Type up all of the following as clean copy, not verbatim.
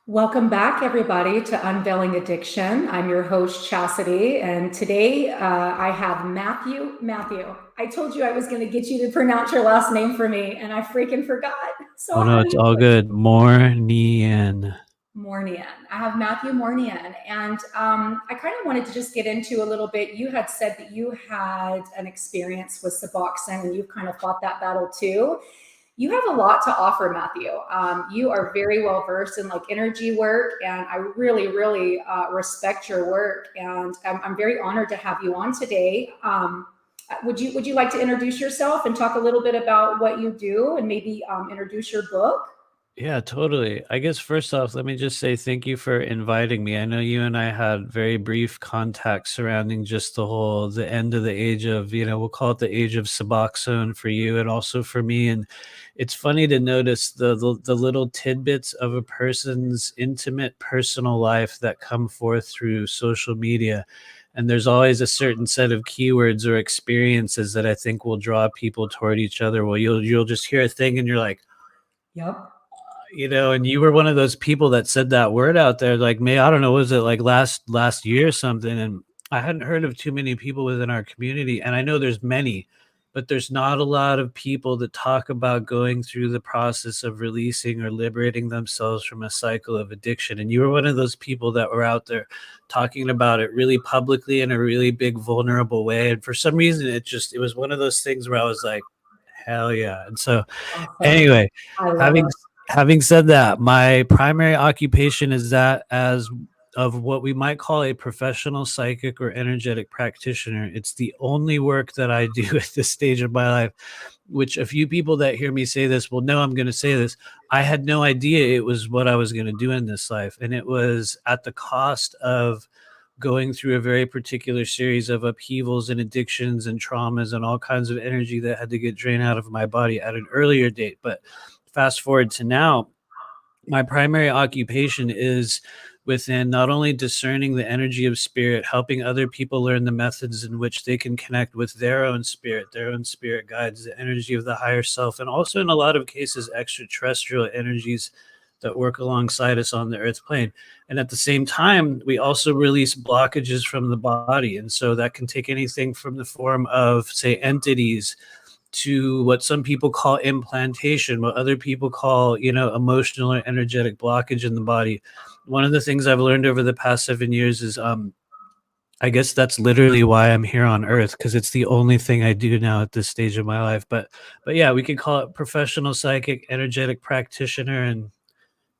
Welcome back, everybody, to Unveiling Addiction. I'm your host, Chastity, and today I have Matthew. Matthew, I told you I was going to get you to pronounce your last name for me, and I freaking forgot. So Oh how no, do it's you all good. Mornian. Mornian. I have Matthew Mornian, and I kind of wanted to just get into a little bit. You had said that you had an experience with Suboxone, and you've kind of fought that battle too. You have a lot to offer, Matthew. You are very well versed in like energy work, and I really, really respect your work. And I'm very honored to have you on today. Would you like to introduce yourself and talk a little bit about what you do, and maybe introduce your book? Yeah, totally. I guess first off, let me just say thank you for inviting me. I know you and I had very brief contact surrounding just the end of the age of, we'll call it the age of Suboxone for you and also for me. And it's funny to notice the little tidbits of a person's intimate personal life that come forth through social media. And there's always a certain set of keywords or experiences that I think will draw people toward each other. Well, you'll just hear a thing and you're like, Yep. and you were one of those people that said that word out there, like, may I don't know, was it like last year or something? And I hadn't heard of too many people within our community, and I know there's many, but there's not a lot of people that talk about going through the process of releasing or liberating themselves from a cycle of addiction. And you were one of those people that were out there talking about it really publicly in a really big, vulnerable way. And for some reason, it was one of those things where I was like, hell yeah. And so Awesome. anyway, I love having it. having said that, my primary occupation is that as of what we might call a professional psychic or energetic practitioner. It's the only work that I do at this stage of my life, which a few people that hear me say this will know I'm going to say this. I had no idea it was what I was going to do in this life. And it was at the cost of going through a very particular series of upheavals and addictions and traumas and all kinds of energy that had to get drained out of my body at an earlier date. But fast forward to now, my primary occupation is within not only discerning the energy of spirit, helping other people learn the methods in which they can connect with their own spirit guides, the energy of the higher self, and also in a lot of cases, extraterrestrial energies that work alongside us on the earth plane. And at the same time, we also release blockages from the body. And so that can take anything from the form of, say, entities to what some people call implantation, what other people call, emotional or energetic blockage in the body. One of the things I've learned over the past 7 years is, I guess that's literally why I'm here on earth, because it's the only thing I do now at this stage of my life. But yeah, we could call it professional psychic, energetic practitioner, and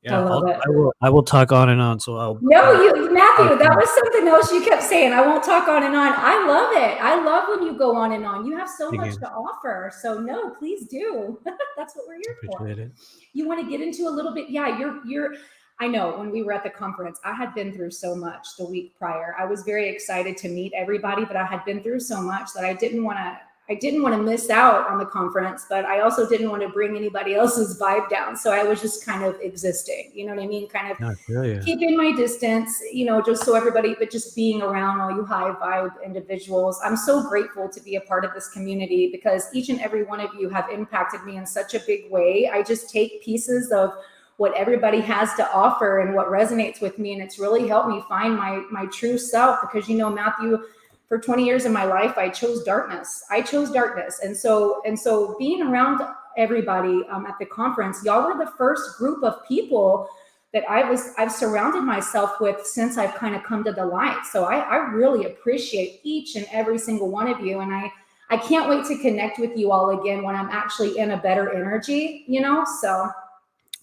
I yeah, love it. I will talk on and on. So No, I'll you, Matthew, that was something else you kept saying. I won't talk on and on. I love it. I love when you go on and on. You have so much to offer. So no, please do. That's what we're here for. appreciate it. You want to get into a little bit? Yeah, you're I know when we were at the conference, I had been through so much the week prior. I was very excited to meet everybody, but I had been through so much that I didn't want to miss out on the conference, but I also didn't want to bring anybody else's vibe down. So I was just kind of existing, you know what I mean? Kind of No, I feel you. keeping my distance, just so everybody, but just being around all you high vibe individuals. I'm so grateful to be a part of this community because each and every one of you have impacted me in such a big way. I just take pieces of what everybody has to offer and what resonates with me. And it's really helped me find my true self because, Matthew, for 20 years of my life, I chose darkness. And so being around everybody at the conference, y'all were the first group of people that I've surrounded myself with since I've kind of come to the light. So I really appreciate each and every single one of you. And I can't wait to connect with you all again when I'm actually in a better energy, so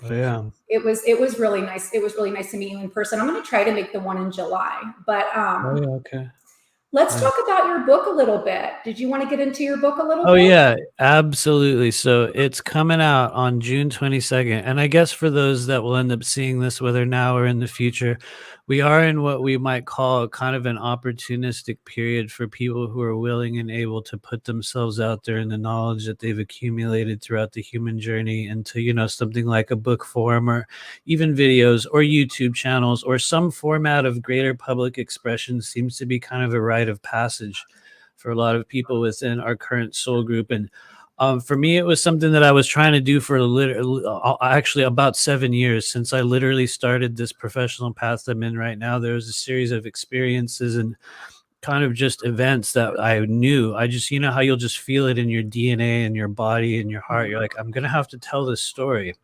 Oh, yeah. it was really nice. It was really nice to meet you in person. I'm going to try to make the one in July, but Oh, yeah. Okay. let's Nice. talk about your book a little bit. Did you want to get into your book a little Oh bit? yeah, absolutely. So it's coming out on June 22nd. And I guess for those that will end up seeing this, whether now or in the future, we are in what we might call kind of an opportunistic period for people who are willing and able to put themselves out there in the knowledge that they've accumulated throughout the human journey into, something like a book form or even videos or YouTube channels or some format of greater public expression seems to be kind of a rite of passage for a lot of people within our current soul group. And For me, it was something that I was trying to do for actually about 7 years since I literally started this professional path I'm in right now. There was a series of experiences and kind of just events that I knew. I just, you know, how you'll just feel it in your DNA and your body and your heart. You're like, I'm going to have to tell this story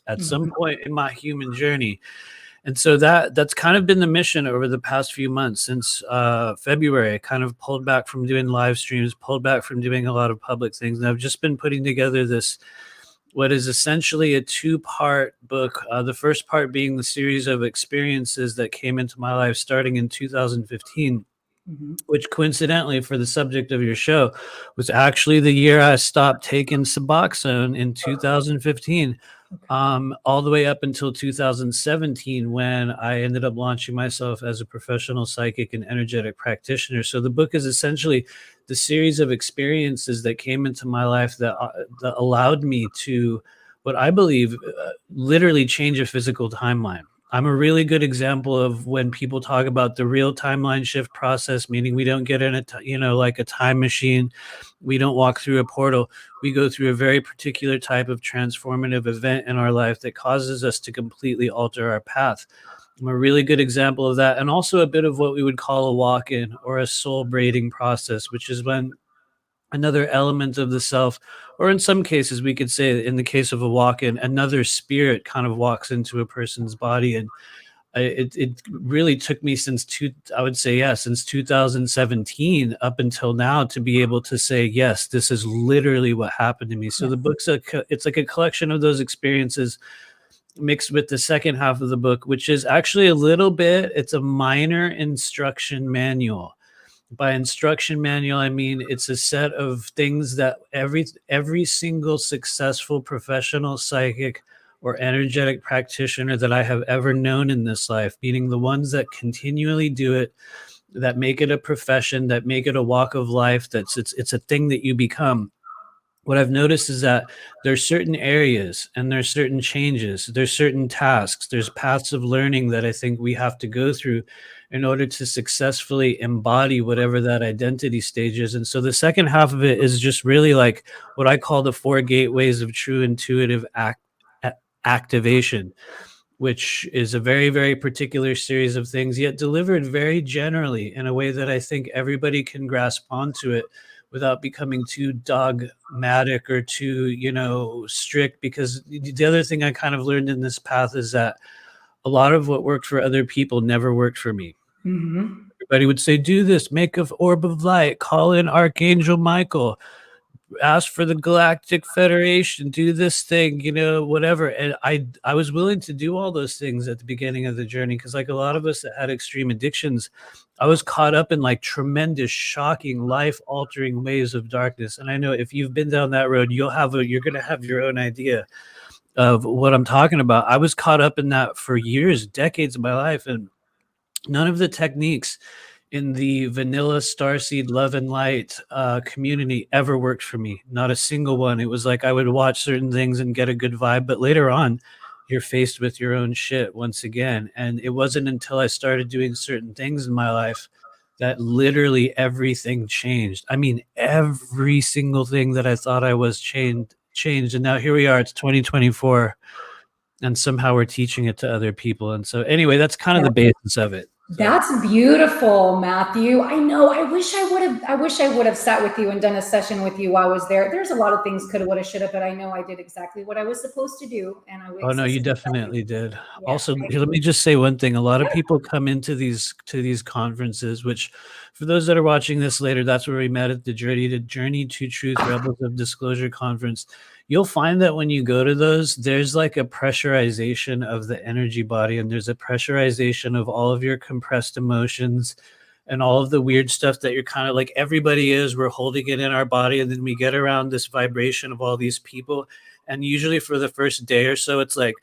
at some Mhm. point in my human journey. And so that's kind of been the mission over the past few months since February. I kind of pulled back from doing live streams, pulled back from doing a lot of public things, and I've just been putting together this what is essentially a two-part book. The first part being the series of experiences that came into my life starting in 2015, Mhm. which coincidentally for the subject of your show was actually the year I stopped taking Suboxone in 2015, Okay. all the way up until 2017 when I ended up launching myself as a professional psychic and energetic practitioner. So the book is essentially the series of experiences that came into my life that allowed me to, what I believe, literally change a physical timeline. I'm a really good example of when people talk about the real timeline shift process, meaning we don't get in like a time machine. We don't walk through a portal. We go through a very particular type of transformative event in our life that causes us to completely alter our path. I'm a really good example of that. And also a bit of what we would call a walk in or a soul braiding process, which is when another element of the self, or in some cases we could say in the case of a walk-in, another spirit kind of walks into a person's body. And it really took me I would say, yeah, since 2017 up until now to be able to say, yes, this is literally what happened to me. So the Yes. book's it's like a collection of those experiences mixed with the second half of the book, which is actually a little bit, it's a minor instruction manual. By instruction manual, I mean it's a set of things that every single successful professional psychic or energetic practitioner that I have ever known in this life, meaning the ones that continually do it, that make it a profession, that make it a walk of life, it's a thing that you become. What I've noticed is that there's certain areas and there's certain changes, there's certain tasks, there's paths of learning that I think we have to go through in order to successfully embody whatever that identity stage is. And so the second half of it is just really like what I call the four gateways of true intuitive activation, which is a very, very particular series of things, yet delivered very generally in a way that I think everybody can grasp onto it without becoming too dogmatic or too, strict. Because the other thing I kind of learned in this path is that a lot of what worked for other people never worked for me. Mhm. Everybody would say, do this, make an orb of light, call in Archangel Michael, ask for the Galactic Federation, do this thing, whatever. And I was willing to do all those things at the beginning of the journey because, like a lot of us that had extreme addictions, I was caught up in like tremendous, shocking, life-altering waves of darkness. And I know if you've been down that road, you're gonna have your own idea of what I'm talking about. I was caught up in that for years, decades of my life, and none of the techniques in the vanilla starseed love and light community ever worked for me. Not a single one. It was like I would watch certain things and get a good vibe, but later on you're faced with your own shit once again. And it wasn't until I started doing certain things in my life that literally everything changed. I mean, every single thing that I thought I was changed. And now here we are, it's 2024, and somehow we're teaching it to other people. And so anyway, that's kind of the basis of it. So That's beautiful, Matthew. I know. I wish I would have. I wish I would have sat with you and done a session with you while I was there. There's a lot of things coulda, woulda, shoulda, but I know I did exactly what I was supposed to do, and I oh no, you existed. definitely did. Yeah. Also, here, let me just say one thing. A lot of people come into these conferences, which for those that are watching this later, that's where we met at the Journey to Truth Rebels of Disclosure conference. You'll find that when you go to those, there's like a pressurization of the energy body, and there's a pressurization of all of your compressed emotions and all of the weird stuff that you're kind of like everybody is. We're holding it in our body, and then we get around this vibration of all these people. And usually for the first day or so, it's like,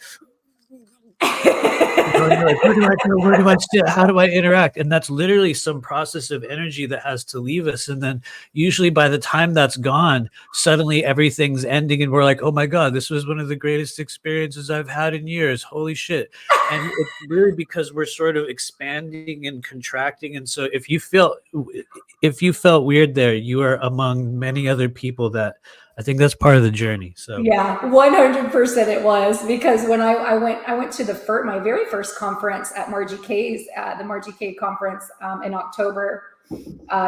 you're like, where do I go? Where do I sit? How do I interact? And that's literally some process of energy that has to leave us. And then usually by the time that's gone, suddenly everything's ending. And we're like, oh my God, this was one of the greatest experiences I've had in years. Holy shit. And it's really because we're sort of expanding and contracting. And so if you felt weird there, you are among many other people that I think that's part of the journey. So Yeah, 100% it was, because when I went to my very first conference at Margie Kay's, the Margie Kay conference in October,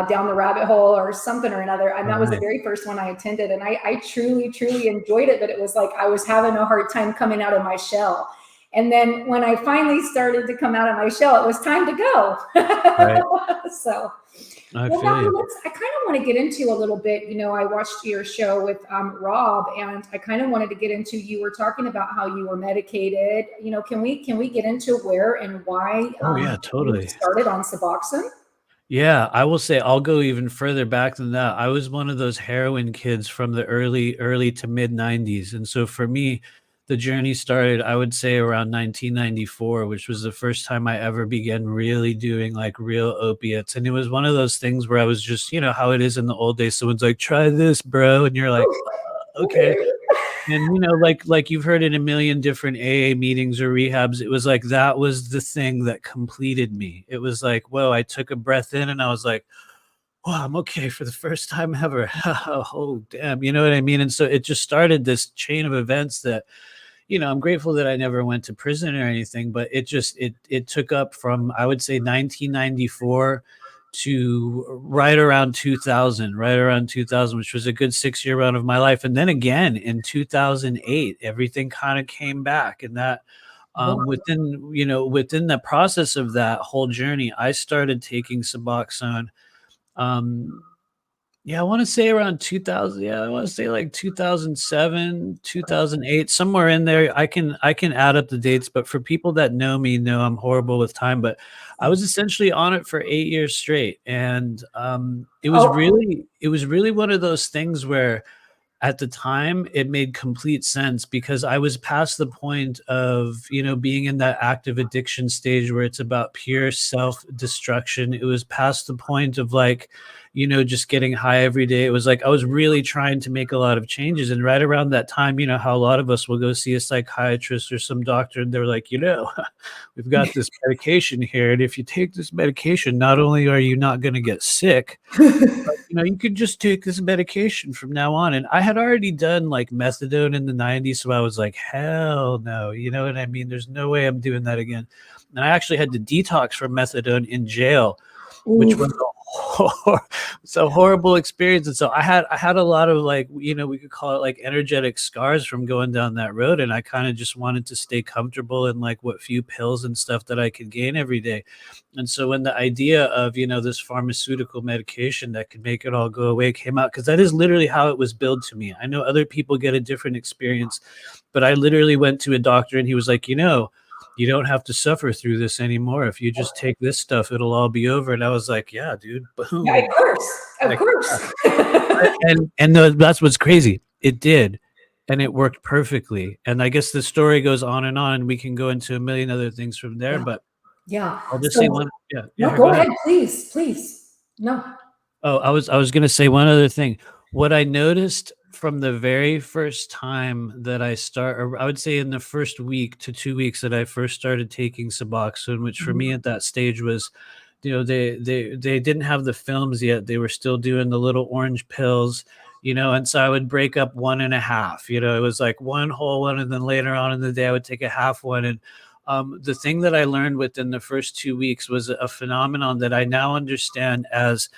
down the rabbit hole or something or another. And that was the nice. very first one I attended. And I truly, truly enjoyed it, but it was like I was having a hard time coming out of my shell. And then when I finally started to come out of my shell, it was time to go. Right. So, I well, feel Matthew, you. I kind of want to get into a little bit. I watched your show with Rob, and I kind of wanted to get into. You were talking about how you were medicated. Can we get into where and why Oh yeah, you totally. started on Suboxone? Yeah, I will say I'll go even further back than that. I was one of those heroin kids from the early to mid 90s. And so for me, the journey started, I would say, around 1994, which was the first time I ever began really doing like real opiates. And it was one of those things where I was just, how it is in the old days. Someone's like, try this, bro. And you're like, okay. Okay. And like you've heard in a million different AA meetings or rehabs, it was like that was the thing that completed me. It was like, whoa, I took a breath in and I was like, wow, I'm okay for the first time ever. Oh, damn. You know what I mean? And so it just started this chain of events that, I'm grateful that I never went to prison or anything, but it took up from, I would say, 1994 to right around 2000, which was a good 6 year run of my life. And then again in 2008, everything kind of came back. And that within the process of that whole journey, I started taking Suboxone. Um, yeah, I want to say around 2000. Yeah, I want to say like 2007, 2008, somewhere in there. I can add up the dates, but for people that know me, know I'm horrible with time. But I was essentially on it for 8 years straight, and Oh, it was really one of those things where at the time it made complete sense because I was past the point of being in that active addiction stage where it's about pure self-destruction. It was past the point of like just getting high every day. It was like I was really trying to make a lot of changes, and right around that time, how a lot of us will go see a psychiatrist or some doctor and they're like, we've got this medication here, and if you take this medication, not only are you not going to get sick, you could just take this medication from now on. And I had already done like methadone in the 90s. So I was like, hell no. You know what I mean? There's no way I'm doing that again. And I actually had to detox from methadone in jail, which was oof. it's a horrible experience. And so I had a lot of like, we could call it like energetic scars from going down that road. And I kind of just wanted to stay comfortable in like what few pills and stuff that I could gain every day. And so when the idea of, this pharmaceutical medication that could make it all go away came out, because that is literally how it was billed to me. I know other people get a different experience, but I literally went to a doctor and he was like, you don't have to suffer through this anymore. If you just take this stuff, it'll all be over. And I was like, yeah, dude, Yeah, of boom. course, of Like, course. that's what's crazy. It did. And it worked perfectly. And I guess the story goes on and we can go into a million other things from there. Yeah, But yeah. I'll just say So one. Yeah. no, Yeah. Go go ahead. ahead, please, please. No. Oh, I was gonna say one other thing. What I noticed from the very first time that or I would say in the first week to 2 weeks that I first started taking Suboxone, which for me Mhm. at that stage was, they didn't have the films yet. They were still doing the little orange pills, and so I would break up one and a half. It was like one whole one, and then later on in the day I would take a half one. And the thing that I learned within the first 2 weeks was a phenomenon that I now understand as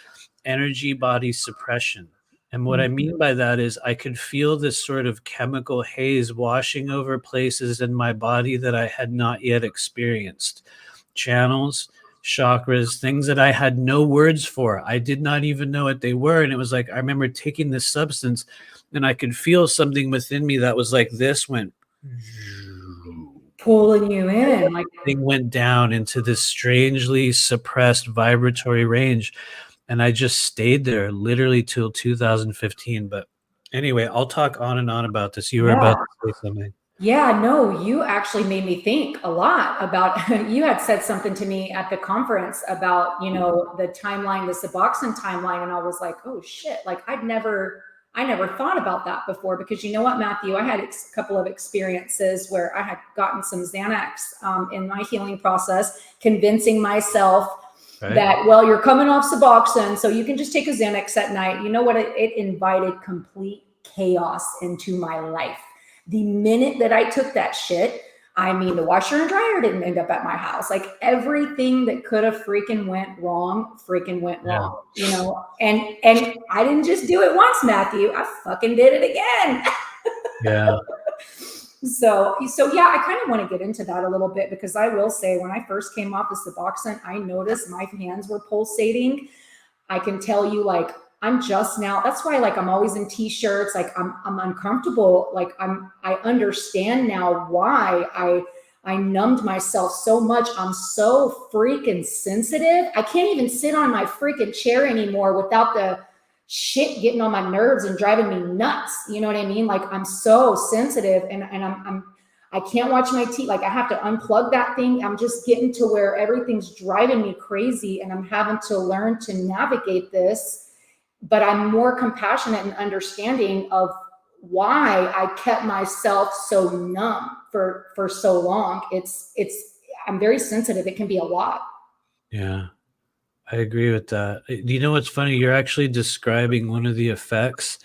energy body suppression. And what I Mhm. mean by that is I could feel this sort of chemical haze washing over places in my body that I had not yet experienced. Channels, chakras, things that I had no words for. I did not even know what they were. And it was like, I remember taking this substance and I could feel something within me that was like this went, Pulling you in, like, thing went down into this strangely suppressed vibratory range. And I just stayed there literally till 2015. But anyway, I'll talk on and on about this. You were yeah. about to say something. Yeah, no, you actually made me think a lot about you had said something to me at the conference about, the timeline, the Suboxone timeline, and I was like, "Oh shit." Like I never thought about that before, because you know what, Matthew, I had a couple of experiences where I had gotten some Xanax in my healing process, convincing myself Right. that, you're coming off Suboxone, so you can just take a Xanax at night. You know what? It invited complete chaos into my life. The minute that I took that shit, I mean, the washer and dryer didn't end up at my house. Like everything that could have freaking went wrong, freaking went Yeah. wrong, you know? And I didn't just do it once, Matthew. I fucking did it again. Yeah. So yeah, I kind of want to get into that a little bit, because I will say when I first came off the Suboxone, I noticed my hands were pulsating. I can tell you, like, I'm just now, that's why, like, I'm always in t-shirts, like I'm uncomfortable. Like I understand now why I numbed myself so much. I'm so freaking sensitive. I can't even sit on my freaking chair anymore without the shit getting on my nerves and driving me nuts. You know what I mean? Like I'm so sensitive, and I can't watch my TV. Like I have to unplug that thing. I'm just getting to where everything's driving me crazy, and I'm having to learn to navigate this. But I'm more compassionate and understanding of why I kept myself so numb for so long. I'm very sensitive. It can be a lot. Yeah. I agree with that. You know what's funny? You're actually describing one of the effects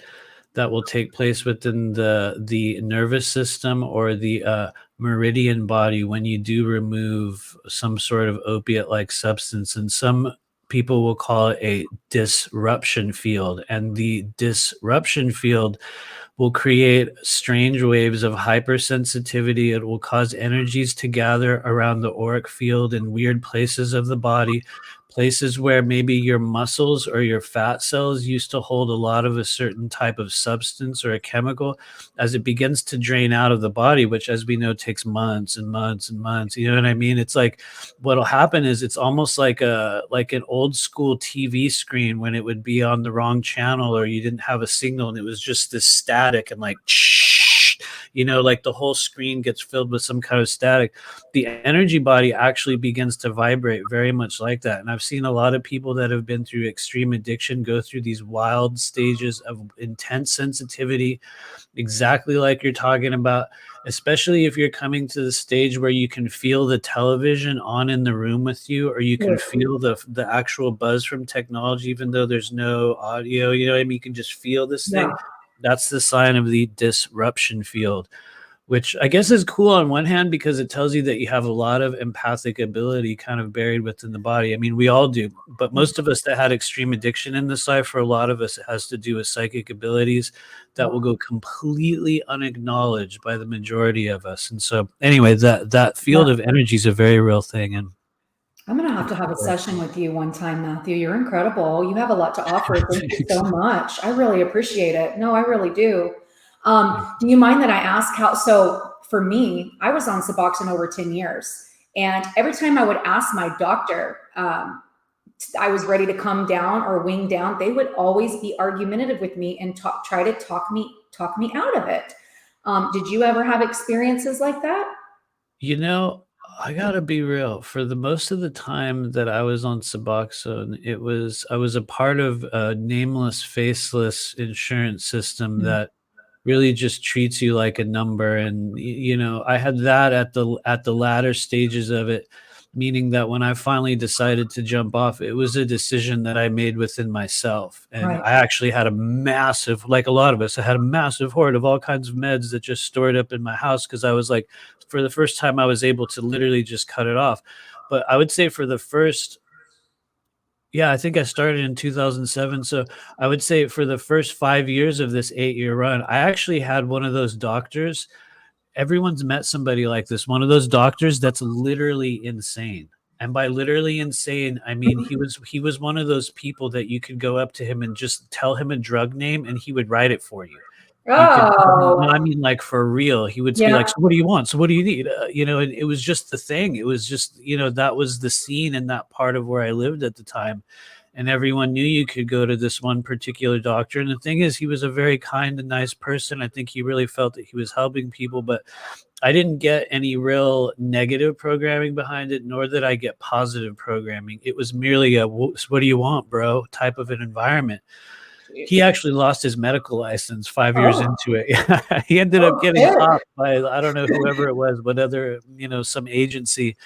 that will take place within the nervous system or the meridian body when you do remove some sort of opiate-like substance, and some people will call it a disruption field. And the disruption field will create strange waves of hypersensitivity. It will cause energies to gather around the auric field in weird places of the body, places where maybe your muscles or your fat cells used to hold a lot of a certain type of substance or a chemical. As it begins to drain out of the body, which, as we know, takes months and months and months. You know what I mean? It's like what'll happen is it's almost like an old school TV screen when it would be on the wrong channel, or you didn't have a signal and it was just this static and like like the whole screen gets filled with some kind of static. The energy body actually begins to vibrate very much like that. And I've seen a lot of people that have been through extreme addiction go through these wild stages of intense sensitivity, exactly like you're talking about, especially if you're coming to the stage where you can feel the television on in the room with you, or you can feel the actual buzz from technology, even though there's no audio. You know what I mean? You can just feel this thing. Yeah. That's the sign of the disruption field, which I guess is cool on one hand because it tells you that you have a lot of empathic ability kind of buried within the body. I mean, we all do, but most of us that had extreme addiction in this life, for a lot of us, it has to do with psychic abilities that will go completely unacknowledged by the majority of us. And so anyway, that field of energy is a very real thing. And I'm going to have a session with you one time, Matthew. You're incredible. You have a lot to offer. Thank you so much. I really appreciate it. No, I really do. Do you mind that I ask how? So for me, I was on Suboxone over 10 years. And every time I would ask my doctor, I was ready to come down or wing down, they would always be argumentative with me and try to talk me out of it. Did you ever have experiences like that? I gotta be real. For the most of the time that I was on Suboxone, I was a part of a nameless, faceless insurance system Mm. that really just treats you like a number. And I had that at the latter stages of it, meaning that when I finally decided to jump off, it was a decision that I made within myself. And Right. I actually had a massive, like a lot of us, I had a massive hoard of all kinds of meds that just stored up in my house, because I was like, for the first time, I was able to literally just cut it off. But I would say for the first, yeah, I think I started in 2007. So I would say for the first 5 years of this 8-year run, I actually had one of those doctors. Everyone's met somebody like this, one of those doctors that's literally insane. And by literally insane, I mean he was one of those people that you could go up to him and just tell him a drug name and he would write it for you. You could no, I Oh, mean, like, for real. He would be yeah. like, "So what do you want? So what do you need?" And it was just the thing. It was just, that was the scene in that part of where I lived at the time. And everyone knew you could go to this one particular doctor. And the thing is, he was a very kind and nice person. I think he really felt that he was helping people, but I didn't get any real negative programming behind it, nor did I get positive programming. It was merely a "what do you want, bro?" type of an environment. He Jeez. actually lost his medical license 5 years Oh, into it. He ended up oh, getting shit. popped by, I don't know whoever it was, but some agency.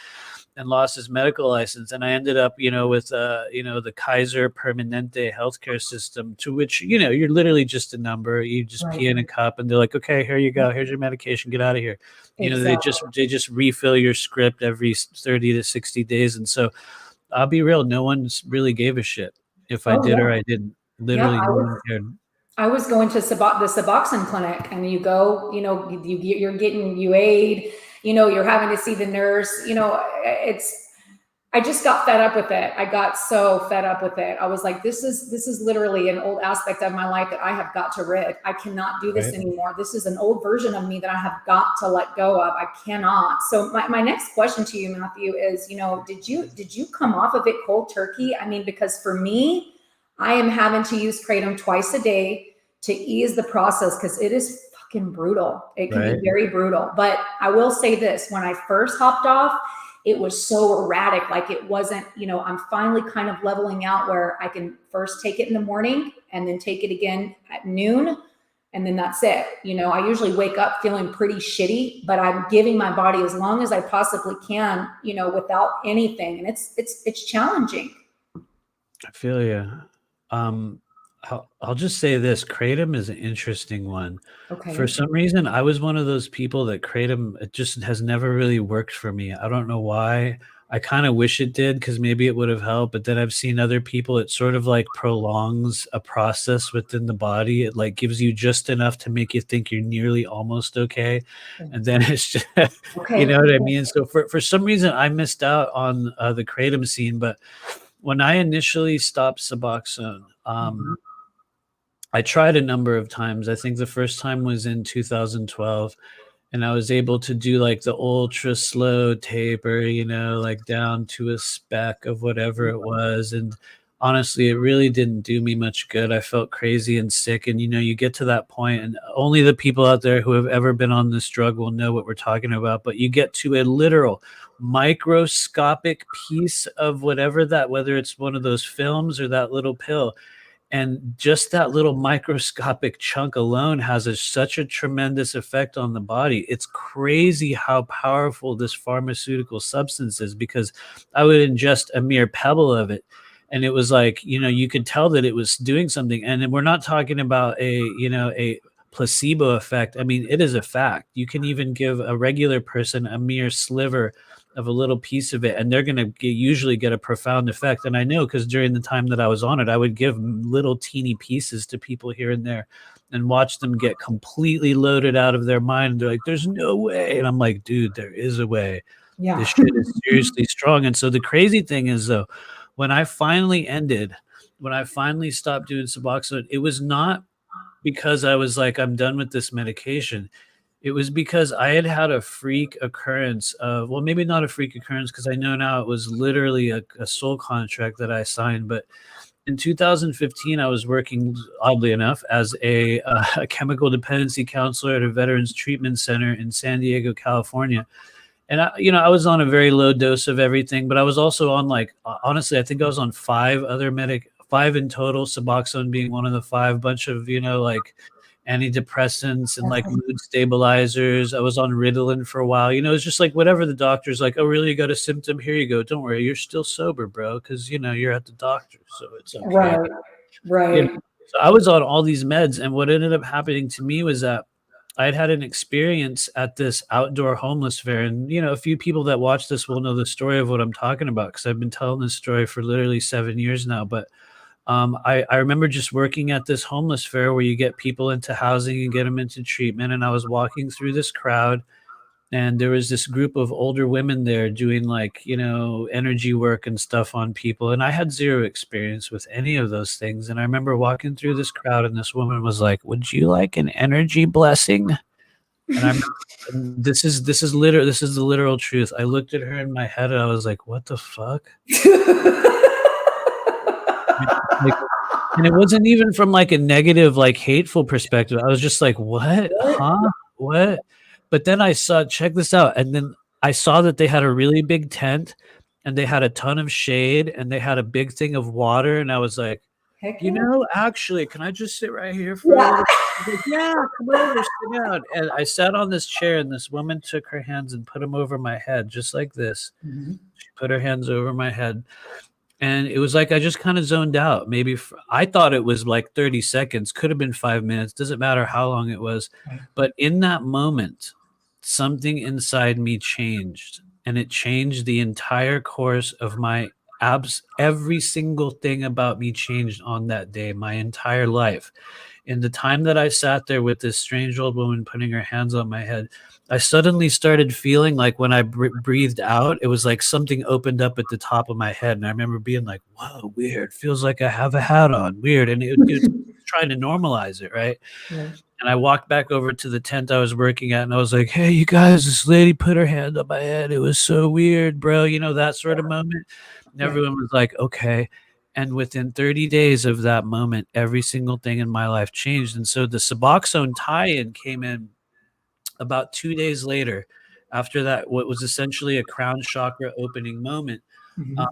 and lost his medical license. And I ended up, with, the Kaiser Permanente healthcare system, to which, you're literally just a number. You just Right. pee in a cup and they're like, okay, here you go. Here's your medication. Get out of here. Exactly. They just refill your script every 30 to 60 days. And so I'll be real. No one's really gave a shit if I Oh did or yeah. I didn't. Yep. Literally, no one cared. I was going to the Suboxone clinic, and you go, you're getting UA'd, you're having to see the nurse, I just got fed up with it. I got so fed up with it. I was like, this is literally an old aspect of my life that I have got to rid. I cannot do this Right. anymore. This is an old version of me that I have got to let go of. I cannot. So my next question to you, Matthew, is, did you come off of it cold turkey? I mean, because for me, I am having to use kratom twice a day to ease the process, because it is fucking brutal. It can be Right. very brutal. But I will say this: when I first hopped off, it was so erratic. Like, it wasn't, I'm finally kind of leveling out where I can first take it in the morning and then take it again at noon. And then that's it. I usually wake up feeling pretty shitty, but I'm giving my body as long as I possibly can, without anything. And it's challenging. I feel you. Um, I'll just say this: kratom is an interesting one. For Okay. some reason, I was one of those people that kratom, it just has never really worked for me. I don't know why. I kind of wish it did, because maybe it would have helped. But then I've seen other people; it sort of like prolongs a process within the body. It like gives you just enough to make you think you're nearly almost okay, and then it's just, you Okay. know what I mean. So for some reason, I missed out on the kratom scene, but when I initially stopped Suboxone, Mhm. I tried a number of times. I think the first time was in 2012, and I was able to do like the ultra slow taper, like down to a speck of whatever it was. And honestly, it really didn't do me much good. I felt crazy and sick. And you get to that point, and only the people out there who have ever been on this drug will know what we're talking about. But you get to a literal microscopic piece of whatever that, whether it's one of those films or that little pill, and just that little microscopic chunk alone has such a tremendous effect on the body. It's crazy how powerful this pharmaceutical substance is, because I would ingest a mere pebble of it, and it was like, you could tell that it was doing something. And then we're not talking about a placebo effect. I mean, it is a fact. You can even give a regular person a mere sliver of a little piece of it, and they're going to usually get a profound effect. And I know, because during the time that I was on it, I would give little teeny pieces to people here and there and watch them get completely loaded out of their mind. They're like, there's no way. And I'm like, dude, there is a way. This Yeah. shit is seriously strong. And so the crazy thing is, though, when I finally ended, when I finally stopped doing Suboxone, it was not because I was like, I'm done with this medication. It was because I had had a freak occurrence of, well, maybe not a freak occurrence, because I know now it was literally a soul contract that I signed. But in 2015, I was working, oddly enough, as a chemical dependency counselor at a veterans treatment center in San Diego, California. And I was on a very low dose of everything, but I was also on, like, honestly, I think I was on five in total, Suboxone being one of the five, bunch of, like antidepressants and like mood stabilizers. I was on Ritalin for a while. It's just like whatever the doctor's like, oh, really? You got a symptom? Here you go. Don't worry. You're still sober, bro. Cause you're at the doctor. So it's okay. Right. You know, Right. so I was on all these meds, and what ended up happening to me was that I had an experience at this outdoor homeless fair. And a few people that watch this will know the story of what I'm talking about, because I've been telling this story for literally 7 years now. But I remember just working at this homeless fair where you get people into housing and get them into treatment. And I was walking through this crowd, and there was this group of older women there doing, like, energy work and stuff on people. And I had zero experience with any of those things. And I remember walking through this crowd, and this woman was like, would you like an energy blessing? And I remember, and this is the literal truth. I looked at her in my head, and I was like, what the fuck? Like, and it wasn't even from like a negative, like hateful perspective. I was just like, what? What? Huh? What? But then I saw, check this out. And then I saw that they had a really big tent, and they had a ton of shade, and they had a big thing of water. And I was like, Heck you yeah. know, actually, can I just sit right here for a Yeah. little? She's like, yeah, come over, sit down. And I sat on this chair, and this woman took her hands and put them over my head, just like this. Mhm. She put her hands over my head. And it was like I just kinda zoned out. Maybe I thought it was like 30 seconds, could have been 5 minutes, doesn't matter how long it was. Right. But in that moment, something inside me changed, and it changed the entire course of my abs every single thing about me changed on that day, my entire life. In the time that I sat there with this strange old woman putting her hands on my head, I suddenly started feeling like when I breathed out, it was like something opened up at the top of my head, and I remember being like, "Whoa, weird. Feels like I have a hat on. Weird." And it trying to normalize it, right? Right. And I walked back over to the tent I was working at, and I was like, "Hey, you guys, this lady put her hand on my head. It was so weird, bro." You know, that sort of moment. And Right. everyone was like, "Okay." And within 30 days of that moment, every single thing in my life changed. And so the Suboxone tie-in came in about 2 days later after that, what was essentially a crown chakra opening moment. Uh, Mhm.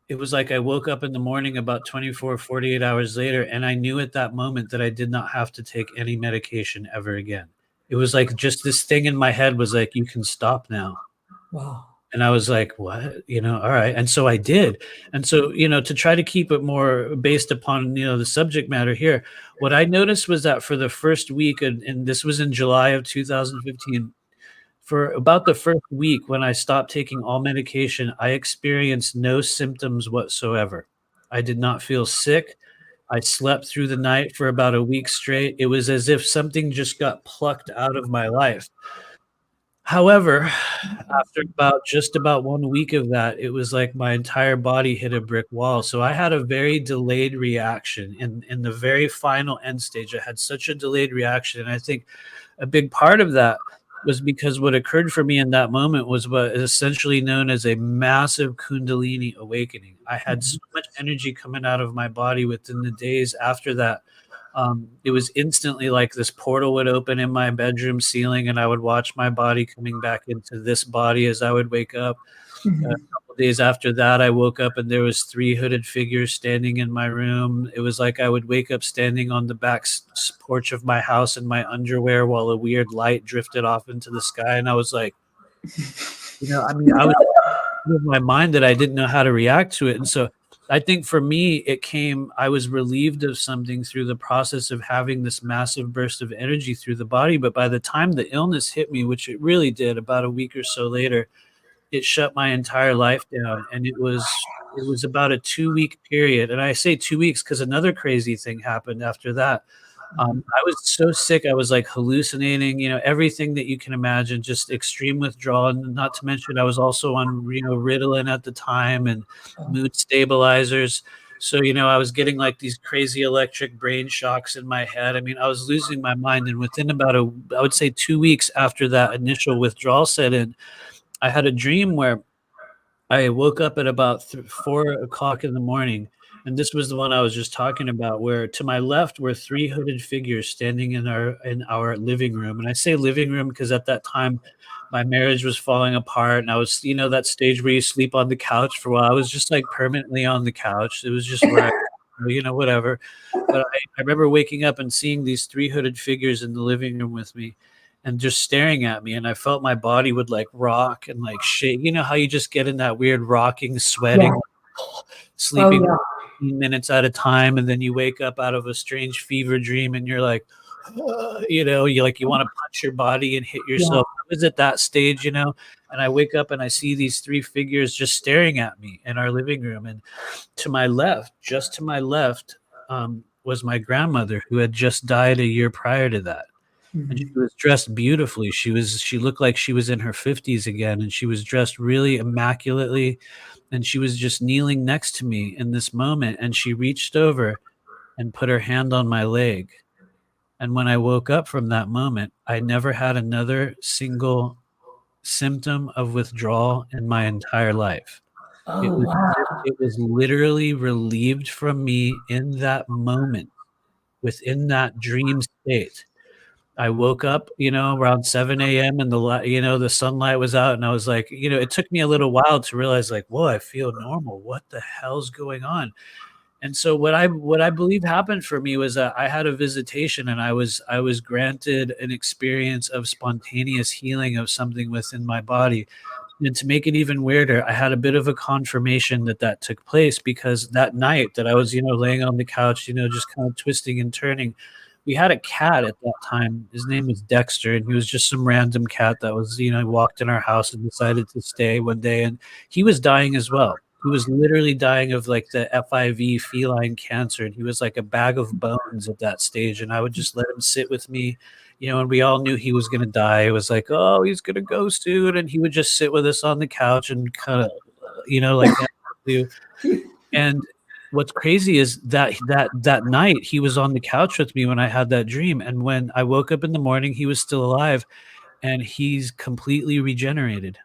it was like I woke up in the morning about 24, 48 hours later, and I knew at that moment that I did not have to take any medication ever again. It was like just this thing in my head was like, "You can stop now." Wow. And I was like, "What?" You know, "All right." And so I did. And so, you know, to try to keep it more based upon, you know, the subject matter here, what I noticed was that for the first week, and this was in July of 2015, for about the first week when I stopped taking all medication, I experienced no symptoms whatsoever. I did not feel sick. I slept through the night for about a week straight. It was as if something just got plucked out of my life. However, after about just about 1 week of that, it was like my entire body hit a brick wall. So I had a very delayed reaction in the very final end stage. I had such a delayed reaction, and I think a big part of that was because what occurred for me in that moment was what is essentially known as a massive kundalini awakening. I had so Mhm. much energy coming out of my body within the days after that. It was instantly like this portal would open in my bedroom ceiling, and I would watch my body coming back into this body as I would wake up. A Mhm. couple days after that, I woke up and there was 3 hooded figures standing in my room. It was like I would wake up standing on the back porch of my house in my underwear while a weird light drifted off into the sky, and I was like, you know, I mean, I was with my mind that I didn't know how to react to it. And so I think for me, I was relieved of something through the process of having this massive burst of energy through the body. But by the time the illness hit me, which it really did about a week or so later, it shut my entire life down. And it was about a 2 week period. And I say 2 weeks because another crazy thing happened after that. Mhm. I was so sick, I was, like, hallucinating, you know, everything that you can imagine, just extreme withdrawal, and not to mention I was also on, you know, Ritalin at the time and Oh. mood stabilizers. So, you know, I was getting, like, these crazy electric brain shocks in my head. I mean, I was losing my mind, and within about I would say 2 weeks after that initial withdrawal set in, I had a dream where I woke up at about 4 o'clock in the morning, and this was the one I was just talking about, where to my left were 3 hooded figures standing in our living room, and I say living room because at that time, my marriage was falling apart, and I was, you know, that stage where you sleep on the couch for a while. I was just, like, permanently on the couch. It was just where I, you know, whatever. But I remember waking up and seeing these 3 hooded figures in the living room with me and just staring at me, and I felt my body would, like, rock and, like, shake. You know how you just get in that weird rocking, Yeah. sweating, Oh sleeping yeah. 15 minutes at a time, and then you wake up out of a strange fever dream, and you're like, you know, you wanna punch your body and hit Yeah. yourself. I was at that stage, you know, and I wake up and I see these 3 figures just staring at me in our living room, and to my left, just to my left, was my grandmother who had just died a year prior to that, and she Mhm. was dressed beautifully. She looked like she was in her 50s again, and she was dressed really immaculately, and she was just kneeling next to me in this moment, and she reached over and put her hand on my leg, and when I woke up from that moment, I never had another single symptom of withdrawal in my entire life. It Oh was as if wow. it was literally relieved from me in that moment, within that dream state. I woke up, you know, around 7 AM and the sunlight was out, and I was like, you know, it took me a little while to realize like, "Whoa, I feel normal. What the hell's going on?" And so what I believe happened for me was that I had a visitation, and I was granted an experience of spontaneous healing of something within my body. And to make it even weirder, I had a bit of a confirmation that that took place, because that night that I was, laying on the couch, just kind of twisting and turning, we had a cat at that time. His name was Dexter, and he was just some random cat that was, walked in our house and decided to stay one day, and he was dying as well. He was literally dying of like the FIV feline cancer, and he was like a bag of bones at that stage. And I would just let him sit with me, and we all knew he was going to die. It was like, oh, he's going to go soon. And he would just sit with us on the couch and kind of, like do. And what's crazy is that night he was on the couch with me when I had that dream. And when I woke up in the morning, he was still alive, and he's completely regenerated.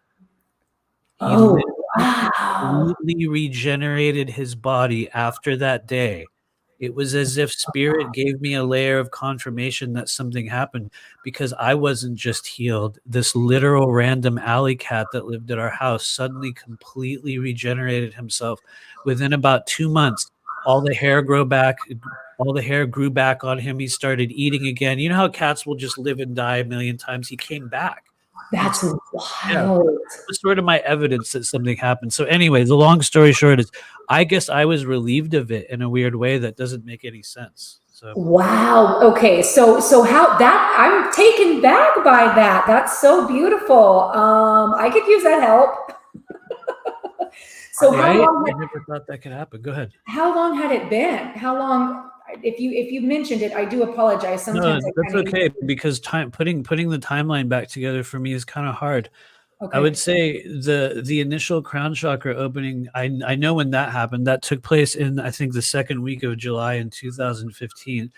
He Oh, literally wow. completely regenerated his body after that day. It was as if spirit gave me a layer of confirmation that something happened, because I wasn't just healed. This literal random alley cat that lived at our house suddenly completely regenerated himself within about 2 months. All the hair all the hair grew back on him. He started eating again. You know how cats will just live and die a million times? He came back. And That's so, yeah, wild. was sort of my evidence that something happened. So anyway, the long story short is I guess I was relieved of it in a weird way that doesn't make any sense. So Wow. Okay. So how that I'm taken back by that. That's so beautiful. I could use that help. So right? I never thought that could happen. Go ahead. how long had it been? How long, if you mentioned it, I do apologize. No, Sometimes I that's kind of okay, because putting the timeline back together for me is kind of hard. I okay. would say the initial crown chakra opening, I know when that happened. That took place in, I think, the second week of July in 2015.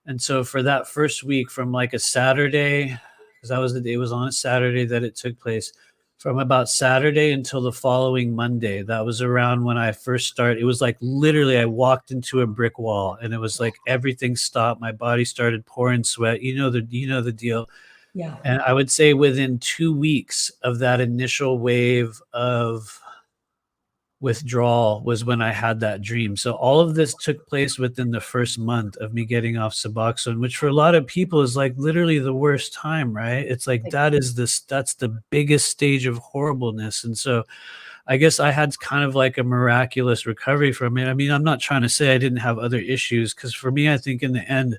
And so for that first week, from like a Saturday, because that was the day, it was on a Saturday that it took place, from about Saturday until the following Monday. That was around when I first started. It was like literally I walked into a brick wall, and it was like everything stopped. My body started pouring sweat. You know the deal. Yeah. And I would say within 2 weeks of that initial wave of withdrawal was when I had that dream. So all of this took place within the first month of me getting off Suboxone, which for a lot of people is like literally the worst time, right? It's like that's the biggest stage of horribleness. And so I guess I had kind of like a miraculous recovery from it. I mean, I'm not trying to say I didn't have other issues, because for me, I think in the end,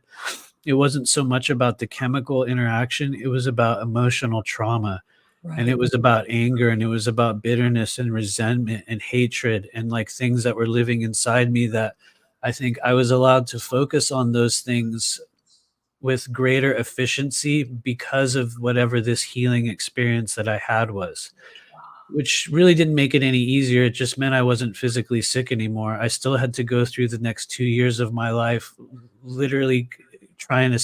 it wasn't so much about the chemical interaction, it was about emotional trauma, and Right. it was about anger, and it was about bitterness and resentment and hatred, and like things that were living inside me that I think I was allowed to focus on those things with greater efficiency because of whatever this healing experience that I had was, which really didn't make it any easier. It just meant I wasn't physically sick anymore. I still had to go through the next 2 years of my life literally trying to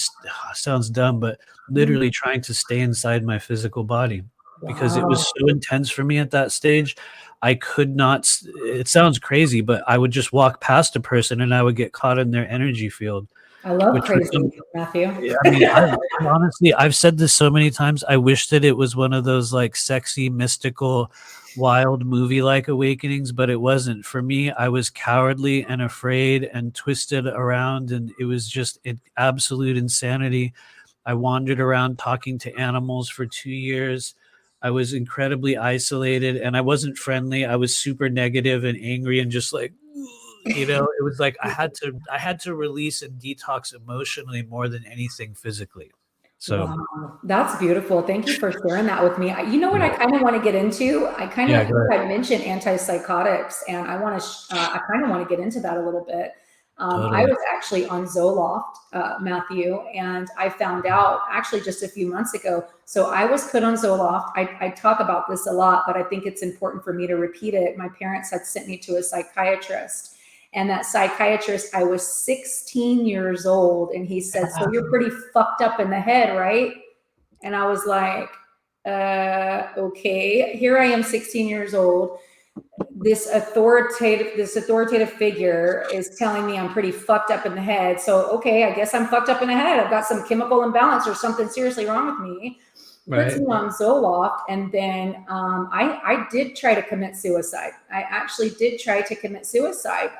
sounds dumb, but literally trying to stay inside my physical body, because it was Wow. so intense for me at that stage. I could not it sounds crazy, but I would just walk past a person and I would get caught in their energy field, I love which was crazy, Matthew. yeah, I mean, I've said this so many times. I wish that it was one of those like sexy, mystical, wild movie-like awakenings, but it wasn't. For me, I was cowardly and afraid and twisted around, and it was just absolute insanity. I wandered around talking to animals for 2 years. I was incredibly isolated, and I wasn't friendly. I was super negative and angry and just like, it was like I had to release and detox emotionally more than anything physically. So, Wow, that's beautiful. Thank you for sharing that with me. You know what I yeah. kind of want to get into? I kind Yeah, of go ahead. I mentioned antipsychotics, and I want to. I kind of want to get into that a little bit. I Totally. was actually on Zoloft, Matthew, and I found out actually just a few months ago. So I was put on Zoloft. I talk about this a lot, but I think it's important for me to repeat it. My parents had sent me to a psychiatrist, and that psychiatrist, I was 16 years old, and he said, "So you're pretty fucked up in the head, right?" And I was like, okay. Here I am, 16 years old. This authoritative figure is telling me I'm pretty fucked up in the head. So okay, I guess I'm fucked up in the head. I've got some chemical imbalance or something seriously wrong with me. Puts Right. me on Zoloft, and then I did try to commit suicide. I actually did try to commit suicide.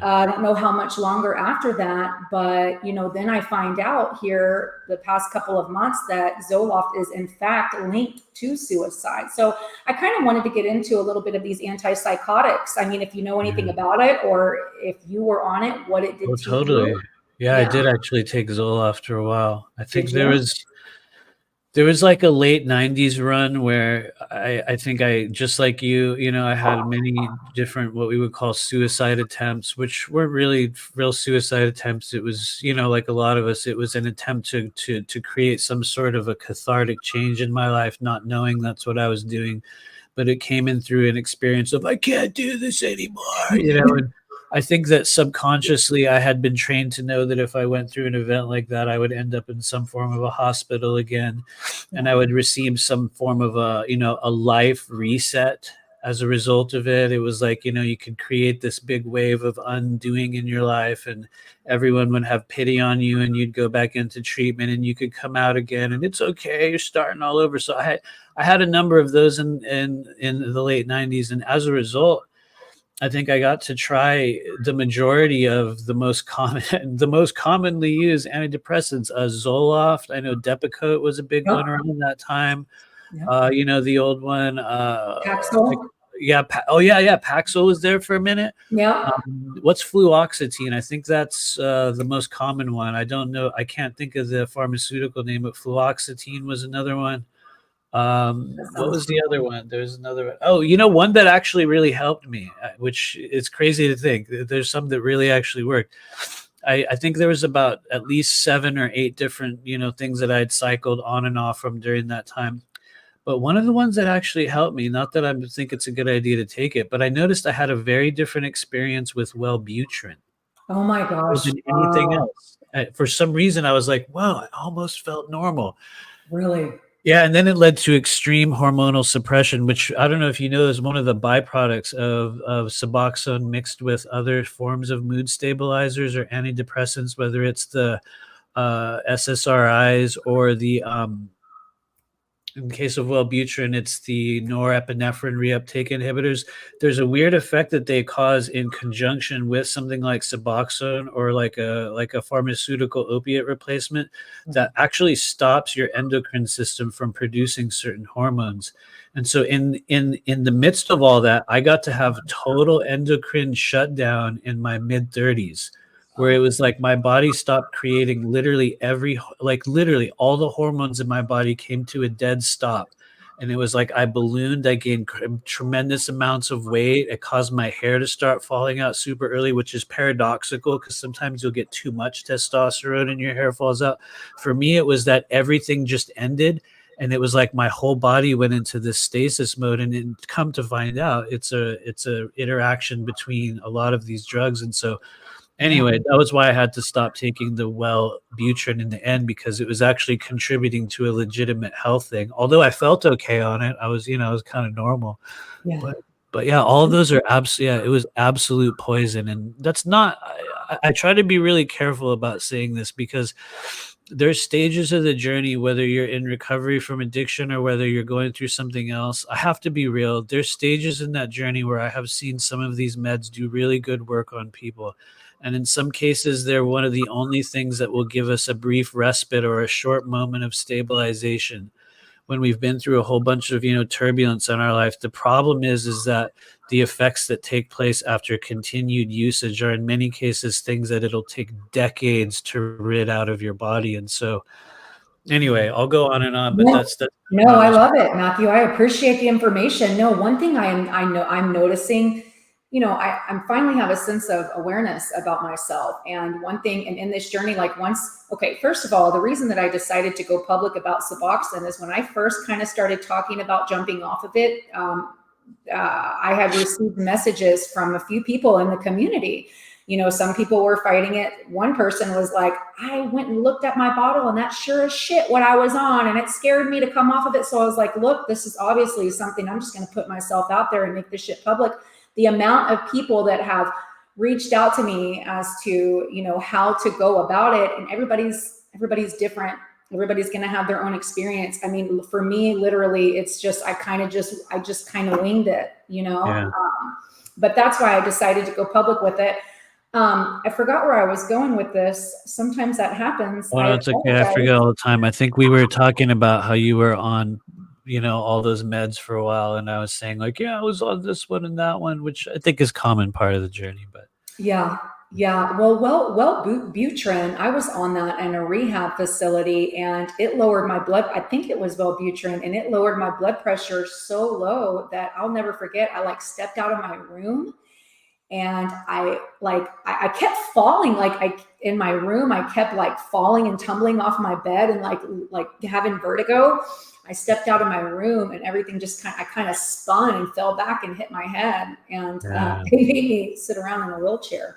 I don't know how much longer after that, but then I find out here the past couple of months that Zoloft is in fact linked to suicide. So I kind of wanted to get into a little bit of these antipsychotics. I mean, if you know anything Yeah. about it, or if you were on it, what it Oh, did to totally. you. Yeah, I Yeah. did actually take Zola after a while. I Did think you? there was like a late 90s run where I think I, just like you know, I had many different what we would call suicide attempts, which weren't really real suicide attempts. It was, you know, like a lot of us, it was an attempt to create some sort of a cathartic change in my life, not knowing that's what I was doing. But it came in through an experience of I can't do this anymore, you know. And I think that subconsciously I had been trained to know that if I went through an event like that, I would end up in some form of a hospital again, and I Yeah. would receive some form of a, you know, a life reset as a result of it. It was like, you know, you could create this big wave of undoing in your life, and everyone would have pity on you, and you'd go back into treatment and you could come out again and it's okay, you're starting all over. So I had a number of those in the late 90s, and as a result, I think I got to try the majority of the most common the most commonly used antidepressants. Zoloft, I know Depakote was a big Yep. one around that time. Yep. You know, the old one, like, Paxil. yeah, oh yeah, Paxil was there for a minute. Yep. What's fluoxetine? I think that's the most common one. I don't know. I can't think of the pharmaceutical name, but fluoxetine was another one. That What sounds was the other one? There's another one. Oh, you know, one that actually really helped me, which is crazy to think. There's some that really actually worked. I think there was about at least 7 or 8 different, you know, things that I'd cycled on and off from during that time. But one of the ones that actually helped me, not that I think it's a good idea to take it, but I noticed I had a very different experience with Wellbutrin Oh my gosh. than anything else. For some reason, I was like, "Wow, I almost felt normal." Really? Yeah, and then it led to extreme hormonal suppression, which I don't know if you know is one of the byproducts of Suboxone mixed with other forms of mood stabilizers or antidepressants, whether it's the SSRIs or the in case of Wellbutrin, it's the norepinephrine reuptake inhibitors. There's a weird effect that they cause in conjunction with something like Suboxone or like a pharmaceutical opiate replacement that actually stops your endocrine system from producing certain hormones. And so in the midst of all that, I got to have total endocrine shutdown in my mid 30s, where it was like my body stopped creating literally literally all the hormones in my body came to a dead stop. And it was like I ballooned, I gained tremendous amounts of weight. It caused my hair to start falling out super early, which is paradoxical because sometimes you'll get too much testosterone and your hair falls out. For me, it was that everything just ended. And it was like my whole body went into this stasis mode. And then come to find out, it's a interaction between a lot of these drugs. And so Yeah. anyway, that was why I had to stop taking the Wellbutrin in the end, because it was actually contributing to a legitimate health thing. Although I felt okay on it, I was, you know, I was kind of normal. Yeah. But but yeah, all of those are yeah, it was absolute poison. And that's not I try to be really careful about saying this because there's stages of the journey, whether you're in recovery from addiction or whether you're going through something else. I have to be real. There's stages in that journey where I have seen some of these meds do really good work on people. And in some cases, they're one of the only things that will give us a brief respite or a short moment of stabilization when we've been through a whole bunch of, you know, turbulence in our life. The problem is that the effects that take place after continued usage are in many cases things that it'll take decades to rid out of your body. And so anyway, I'll go on and on, but No, that's no, what I I was. love it, Matthew. I appreciate the information. No, one thing I know I'm noticing, I'm finally have a sense of awareness about myself. And one thing, and in this journey, like okay, first of all, the reason that I decided to go public about Suboxone is when I first kind of started talking about jumping off of it. I had received messages from a few people in the community. Some people were fighting it. One person was like, I went and looked at my bottle and that's sure as shit what I was on. And it scared me to come off of it. So I was like, look, this is obviously something. I'm just going to put myself out there and make this shit public. The amount of people that have reached out to me as to, how to go about it. And everybody's different. Everybody's going to have their own experience. I mean, for me, literally, it's just, I just kind of winged it, Yeah. but that's why I decided to go public with it. I forgot where I was going with this. Sometimes that happens. Oh I no, it's okay. I forget apologize. all the time. I think we were talking about how you were on, all those meds for a while, and I was saying like, yeah, I was on this one and that one, which I think is common part of the journey. But Yeah, yeah. Wellbutrin. I was on that in a rehab facility, and it lowered my blood. I think it was Wellbutrin, and it lowered my blood pressure so low that I'll never forget. I like stepped out of my room, and I kept falling. Like I in my room, I kept like falling and tumbling off my bed, and like having vertigo. I stepped out of my room, and everything just kind of spun and fell back and hit my head, and yeah. they made me sit around in a wheelchair.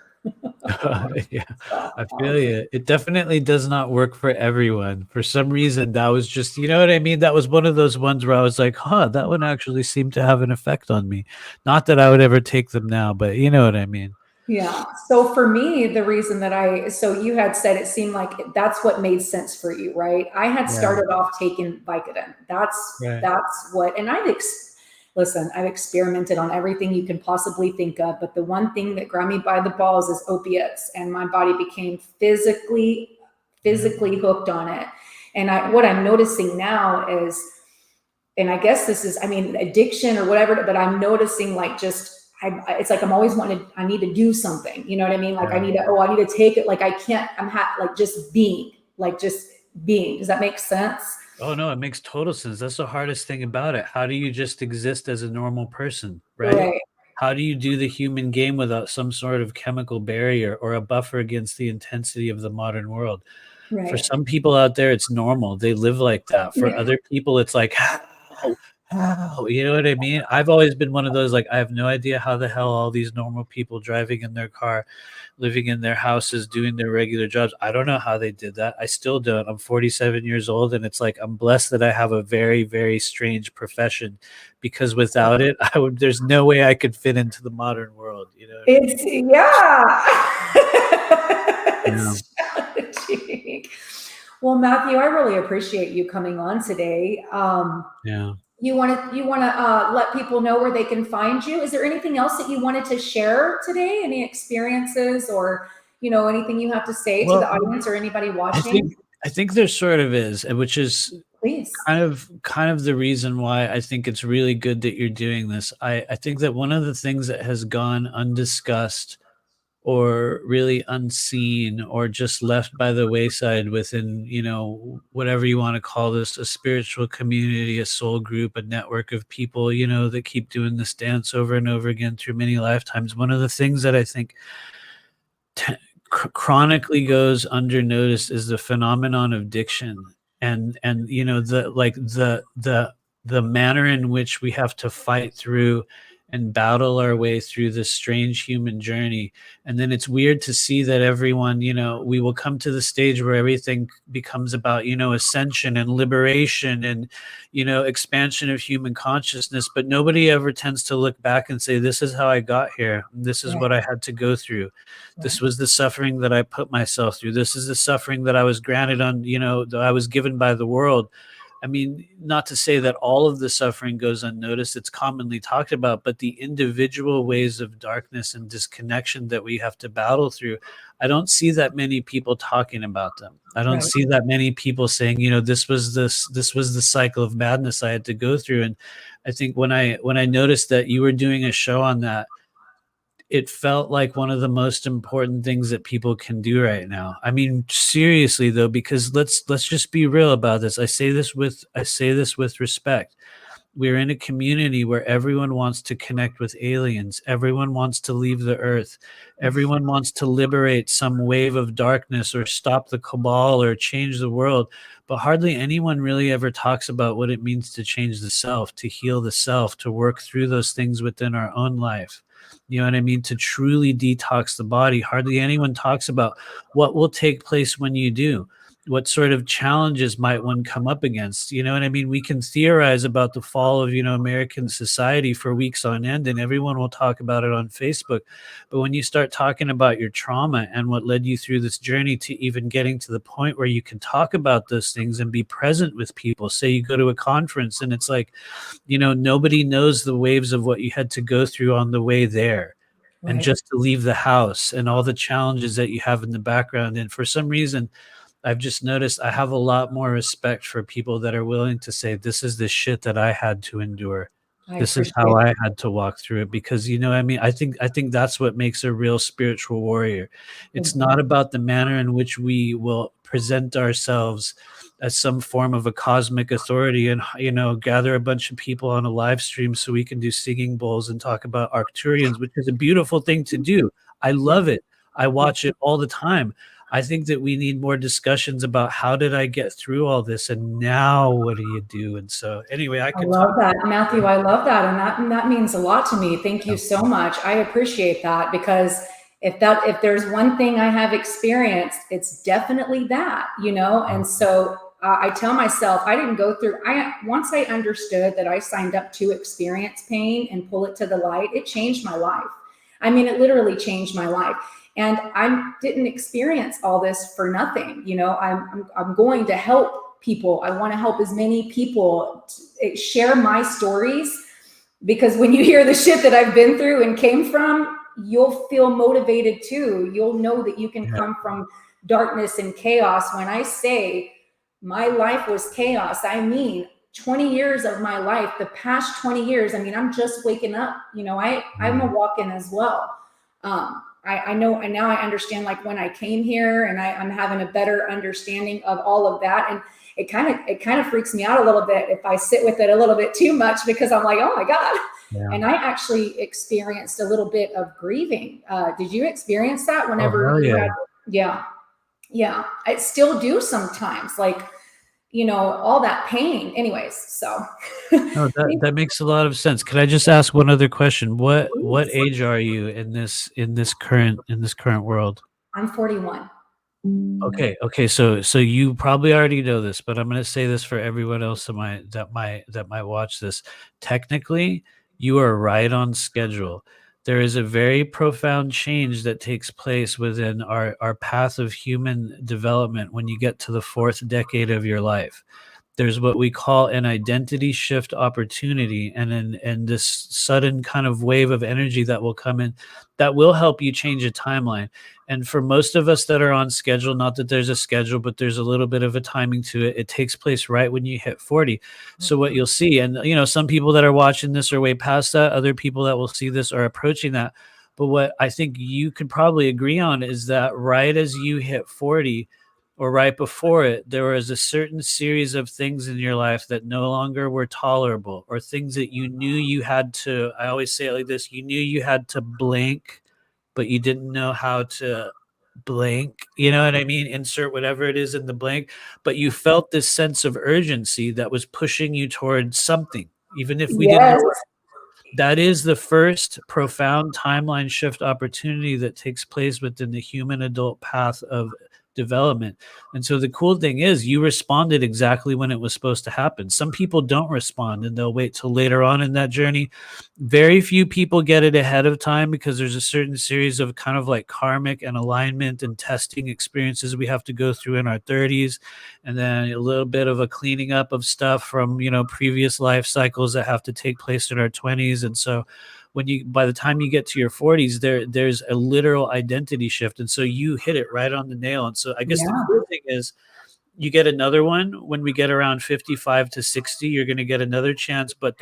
Yeah, So, I feel you. It definitely does not work for everyone. For some reason, that was just, you know what I mean? That was one of those ones where I was like, huh, that one actually seemed to have an effect on me. Not that I would ever take them now, but you know what I mean? yeah. So for me, the reason that so you had said it seemed like that's what made sense for you, right? I had Yeah. started off taking Vicodin. Right. That's what, and listen, I've experimented on everything you can possibly think of, but the one thing that grabbed me by the balls is opiates, and my body became Yeah. physically hooked on it. And what I'm noticing now is, and I guess this is, I mean, addiction or whatever, but I'm noticing like it's like I'm always wanting I need to do something. You know what I mean? Like Yeah. I need to take it. Like I can't, like just being. Does that make sense? Oh no, it makes total sense. That's the hardest thing about it. How do you just exist as a normal person, right? Right, How do you do the human game without some sort of chemical barrier or a buffer against the intensity of the modern world? For right. some people out there, it's normal. They live like that. For Yeah, other people, it's like, how? How? You know what I mean? I've always been one of those, like, I have no idea how the hell all these normal people driving in their car, living in their houses, doing their regular jobs. I don't know how they did that. I still don't. I'm 47 years old, and it's like I'm blessed that I have a very, very strange profession because without it, there's no way I could fit into the modern world. You know what I mean? it's yeah. Yeah. It's challenging. Well, Matthew, I really appreciate you coming on today. Yeah. You want to let people know where they can find you. Is there anything else that you wanted to share today? Any experiences or anything you have to say to the Well, audience or anybody I watching? think I think there sort of is, which is Please. kind of the reason why I think it's really good that you're doing this. I think that one of the things that has gone undiscussed or really unseen or just left by the wayside within, whatever you want to call this, a spiritual community, a soul group, a network of people, that keep doing this dance over and over again through many lifetimes. One of the things that I think t- chronically goes under noticed is the phenomenon of diction, and the manner in which we have to fight through and battle our way through this strange human journey. And then it's weird to see that everyone, we will come to the stage where everything becomes about, ascension and liberation and, expansion of human consciousness, but nobody ever tends to look back and say, this is how I got here, this is Right, what I had to go through, right, this was the suffering that I put myself through. This is the suffering that I was granted on, that I was given by the world. I mean, not to say that all of the suffering goes unnoticed, it's commonly talked about, but the individual ways of darkness and disconnection that we have to battle through, I don't see that many people talking about them. I don't right. see that many people saying, this was the cycle of madness I had to go through. And I think when I noticed that you were doing a show on that, it felt like one of the most important things that people can do right now. I mean, seriously though, because let's just be real about this. I say this with respect. We're in a community where everyone wants to connect with aliens. Everyone wants to leave the earth. Everyone wants to liberate some wave of darkness or stop the cabal or change the world. But hardly anyone really ever talks about what it means to change the self, to heal the self, to work through those things within our own life. You know what I mean? To truly detox the body. Hardly anyone talks about what will take place when you do, what sort of challenges might one come up against. You know what I mean? We can theorize about the fall of, American society for weeks on end, and everyone will talk about it on Facebook. But when you start talking about your trauma and what led you through this journey to even getting to the point where you can talk about those things and be present with people, say you go to a conference and it's like, nobody knows the waves of what you had to go through on the way there. and Right. just to leave the house and all the challenges that you have in the background. And for some reason, I've just noticed I have a lot more respect for people that are willing to say, this is the shit that I had to endure. I This is appreciate how I it. had to walk through it, because you know what I mean? I think that's what makes a real spiritual warrior. It's not Exactly. about the manner in which we will present ourselves as some form of a cosmic authority and gather a bunch of people on a live stream so we can do singing bowls and talk about Arcturians, which is a beautiful thing to do. I Yeah. love it. I Yeah. watch it all the time. I think that we need more discussions about how did I get through all this and now what do you do? And so anyway, I I could talk. love that, Matthew. I love that, and that means a lot to me. Thank you so much. I appreciate that because if there's one thing I have experienced, it's definitely that, you know. And so I tell myself I didn't go through. I once I understood that I signed up to experience pain and pull it to the light, it changed my life. I mean, it literally changed my life. And I didn't experience all this for nothing. You know, I'm going to help people. I want to help as many people share my stories, because when you hear the shit that I've been through and came from, you'll feel motivated too. You'll know that you can Yeah. come from darkness and chaos. When I say my life was chaos, I mean 20 years of my life, the past 20 years. I mean, I'm just waking up. You know, I'm a walk-in as well. I know, and now I understand, like when I came here, and I'm having a better understanding of all of that. And it kind of freaks me out a little bit if I sit with it a little bit too much, because I'm like, oh my God. Yeah. And I actually experienced a little bit of grieving. Did you experience that Oh, whenever hell you yeah. had? Yeah. Yeah. I still do sometimes, like, all that pain. Anyways, so No, that makes a lot of sense. Could I just ask one other question? What please. age are you in this current world? I'm 41. Okay, so you probably already know this, but I'm gonna say this for everyone else that might watch this. Technically, you are right on schedule. There is a very profound change that takes place within our path of human development when you get to the fourth decade of your life. There's what we call an identity shift opportunity, and this sudden kind of wave of energy that will come in that will help you change a timeline. And for most of us that are on schedule, not that there's a schedule, but there's a little bit of a timing to it, it takes place right when you hit 40. So what you'll see, and some people that are watching this are way past that, other people that will see this are approaching that. But what I think you could probably agree on is that right as you hit 40, or right before it, there was a certain series of things in your life that no longer were tolerable, or things that you knew you had to, I always say it like this, you knew you had to blank, but you didn't know how to blank. You know what I mean? Insert whatever it is in the blank, but you felt this sense of urgency that was pushing you towards something, even if we didn't know Yes. that is the first profound timeline shift opportunity that takes place within the human adult path of development. And so the cool thing is you responded exactly when it was supposed to happen. Some people don't respond and they'll wait till later on in that journey. Very few people get it ahead of time because there's a certain series of kind of like karmic and alignment and testing experiences we have to go through in our 30s, and then a little bit of a cleaning up of stuff from previous life cycles that have to take place in our 20s. And so by the time you get to your 40s, there's a literal identity shift, and so you hit it right on the nail. And so I guess the Yeah. cool thing is you get another one when we get around 55 to 60. You're going to get another chance, but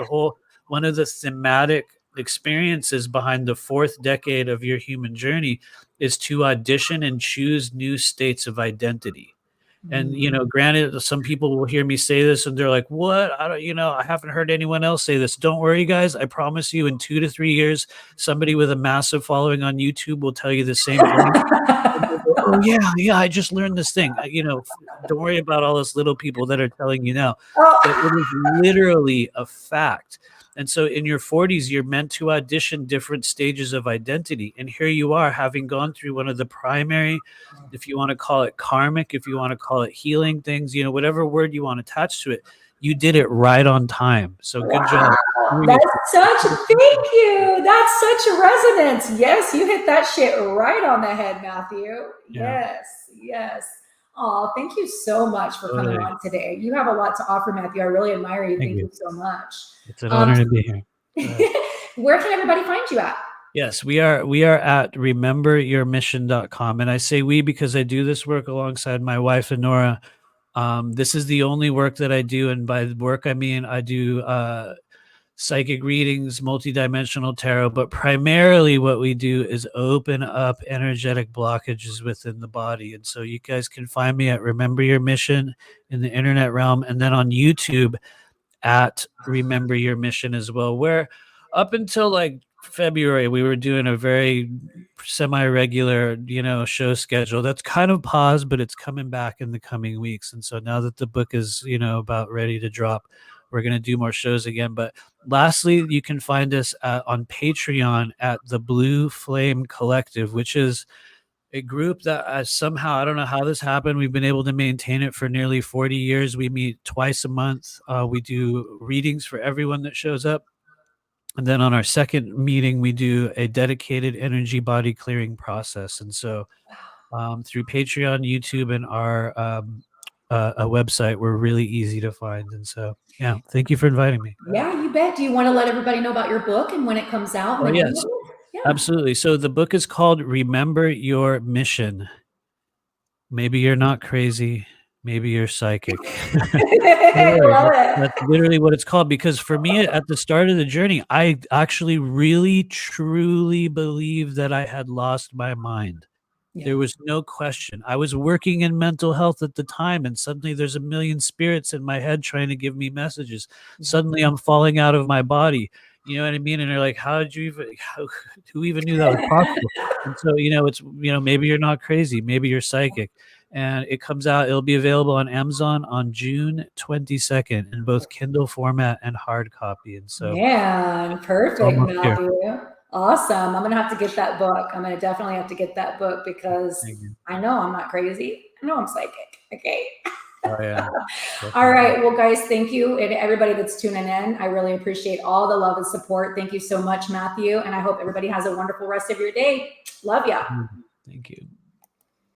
one of the thematic experiences behind the fourth decade of your human journey is to audition and choose new states of identity. And granted, some people will hear me say this and they're like, "What? I don't, I haven't heard anyone else say this." Don't worry, guys. I promise you, in 2 to 3 years, somebody with a massive following on YouTube will tell you the same thing. And they'll go, "Oh yeah, yeah, I just learned this thing." Don't worry about all those little people that are telling you now, but Oh, it is literally a fact. And so in your 40s, you're meant to audition different stages of identity. And here you are, having gone through one of the primary, if you want to call it karmic, if you want to call it healing things, whatever word you want to attach to it, you did it right on time. So good job. wow. Serious. That's thank you. That's such a resonance. Yes, you hit that shit right on the head, Matthew. Yeah, Yes, yes. Oh, thank you so much for coming totally. on today. You have a lot to offer, Matthew. I really admire you. Thank Thank you. you so much. It's an Um, honor to be here. Go ahead. where can everybody find you at? Yes, we are at rememberyourmission.com. And I say we because I do this work alongside my wife and Nora. This is the only work that I do, and by work I mean I do psychic readings, multidimensional tarot, but primarily what we do is open up energetic blockages within the body. And so you guys can find me at Remember Your Mission in the internet realm, and then on YouTube at Remember Your Mission as well, where up until like February, we were doing a very semi-regular, show schedule. That's kind of paused, but it's coming back in the coming weeks. And so now that the book is, about ready to drop, we're going to do more shows again. But lastly, you can find us on Patreon at the Blue Flame Collective, which is a group that somehow, I don't know how this happened. We've been able to maintain it for nearly 40 years. We meet twice a month. We do readings for everyone that shows up. And then on our second meeting, we do a dedicated energy body clearing process. And so through Patreon, YouTube, and our a website, we're really easy to find. And so, yeah, thank you for inviting me. Yeah, you bet. Do you want to let everybody know about your book and when it comes out and Oh, the name yes, of it? Yeah. absolutely. So the book is called Remember Your Mission. Maybe you're not crazy. Maybe you're psychic. I love That's it. literally what it's called, because for me at the start of the journey, I actually really truly believed that I had lost my mind. Yeah. There was no question. I was working in mental health at the time, and suddenly there's a million spirits in my head trying to give me messages. Suddenly I'm falling out of my body. You know what I mean? And they're like, how did you even, who even knew that was possible? And so, it's, maybe you're not crazy. Maybe you're psychic. And it comes out, it'll be available on Amazon on June 22nd in both Kindle format and hard copy. And so Man, it's perfect, almost here. Matthew. Awesome. I'm going to have to get that book. I'm going to definitely have to get that book because Thank you. I know I'm not crazy. I know I'm psychic. Okay. Oh, yeah. All right. Well, guys, thank you. And everybody that's tuning in, I really appreciate all the love and support. Thank you so much, Matthew. And I hope everybody has a wonderful rest of your day. Love ya. Thank you.